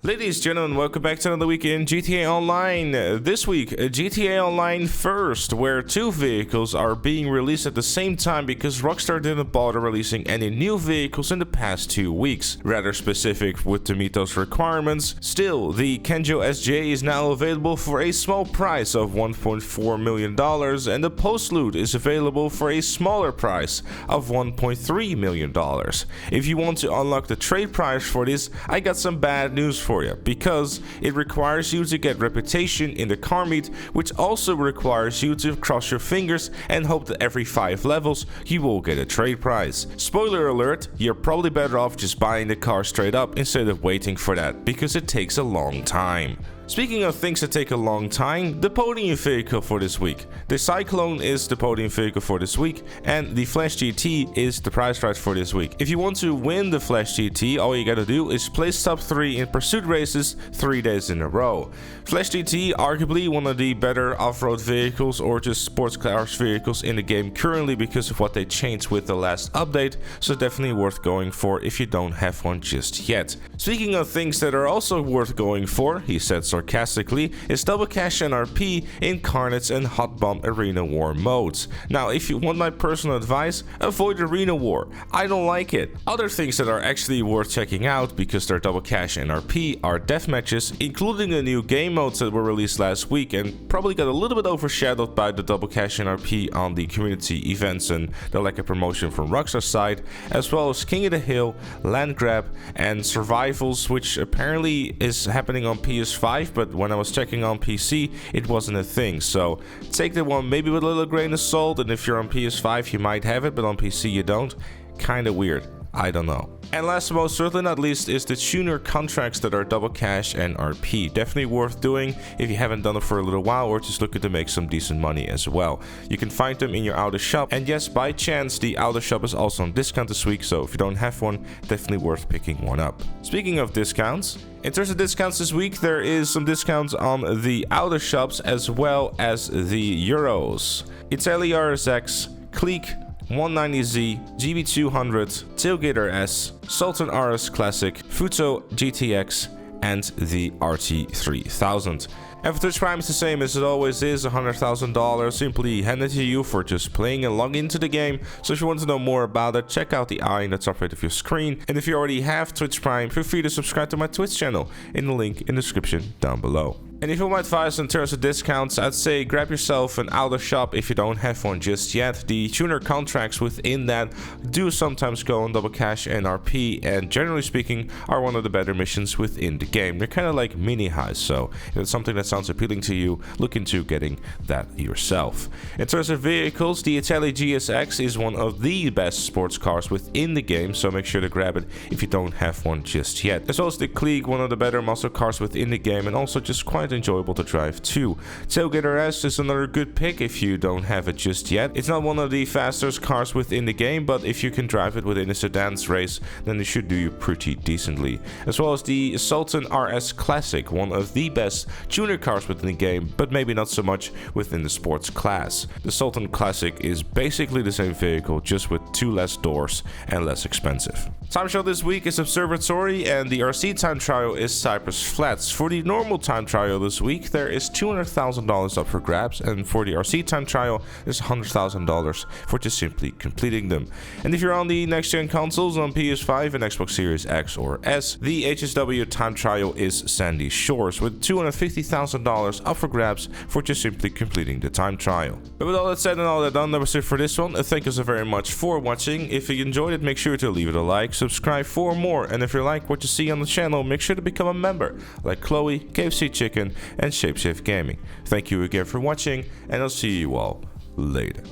Ladies and gentlemen, welcome back to another week in GTA Online. This week, GTA Online First, where two vehicles are being released at the same time because Rockstar didn't bother releasing any new vehicles in the past 2 weeks. Rather specific to meet those requirements. Still, the Kanjo SJ is now available for a small price of $1.4 million, and the Postlude is available for a smaller price of $1.3 million. If you want to unlock the trade price for this, I got some bad news for you, because it requires you to get reputation in the car meet, which also requires you to cross your fingers and hope that every 5 levels you will get a trade prize. Spoiler alert, you're probably better off just buying the car straight up instead of waiting for that, because it takes a long time. Speaking of things that take a long time, the podium vehicle for this week. The Cyclone is the podium vehicle for this week, and the Flash GT is the prize right for this week. If you want to win the Flash GT, all you gotta do is place top 3 in pursuit races 3 days in a row. Flash GT, arguably one of the better off-road vehicles or just sports cars vehicles in the game currently because of what they changed with the last update, so definitely worth going for if you don't have one just yet. Speaking of things that are also worth going for, he said sarcastically, is double cash NRP in Carnage and Hot Bomb Arena War modes. Now, if you want my personal advice, avoid Arena War. I don't like it. Other things that are actually worth checking out because they're double cash NRP are deathmatches, including the new game modes that were released last week and probably got a little bit overshadowed by the double cash NRP on the community events and the lack of promotion from Rockstar's side, as well as King of the Hill, Land Grab, and Survivals, which apparently is happening on PS5, but when I was checking on PC, it wasn't a thing. So take that one maybe with a little grain of salt, and if you're on PS5 you might have it, but on PC you don't. Kinda weird. I don't know. And last but most certainly not least is the tuner contracts that are double cash and RP. Definitely worth doing if you haven't done it for a little while or just looking to make some decent money as well. You can find them in your outer shop, and yes, by chance the outer shop is also on discount this week, so if you don't have one, definitely worth picking one up. Speaking of discounts, in terms of discounts this week, there is some discounts on the outer shops as well as the Euros. Italia RSX, Clique, 190Z, GB200, Tailgater S, Sultan RS Classic, Futo GTX, and the RT3000. And for Twitch Prime, it's the same as it always is, $100,000 simply handed to you for just playing and logging into the game. So if you want to know more about it, check out the eye in the top right of your screen. And if you already have Twitch Prime, feel free to subscribe to my Twitch channel in the link in the description down below. And if you want my advice in terms of discounts, I'd say grab yourself an outer shop if you don't have one just yet. The tuner contracts within that do sometimes go on double cash NRP, and generally speaking are one of the better missions within the game. They're kind of like mini highs, so if it's something that sounds appealing to you, look into getting that yourself. In terms of vehicles, the Italia GSX is one of the best sports cars within the game, so make sure to grab it if you don't have one just yet. As well as the Clique, one of the better muscle cars within the game and also just quite enjoyable to drive too. Tailgater S is another good pick if you don't have it just yet. It's not one of the fastest cars within the game, but if you can drive it within a sedan's race, then it should do you pretty decently. As well as the Sultan RS Classic, one of the best tuner cars within the game, but maybe not so much within the sports class. The Sultan Classic is basically the same vehicle, just with 2 less doors and less expensive. Time trial this week is Observatory, and the RC time trial is Cypress Flats. For the normal time trial this week, there is $200,000 up for grabs, and for the RC time trial, there's $100,000 for just simply completing them. And if you're on the next-gen consoles on PS5 and Xbox Series X or S, the HSW time trial is Sandy Shores, with $250,000 up for grabs for just simply completing the time trial. But with all that said and all that done, that was it for this one. Thank you so very much for watching. If you enjoyed it, make sure to leave it a like, subscribe for more, and if you like what you see on the channel, make sure to become a member, like Chloe, KFC Chicken, and Shapeshift Gaming. Thank you again for watching, and I'll see you all later.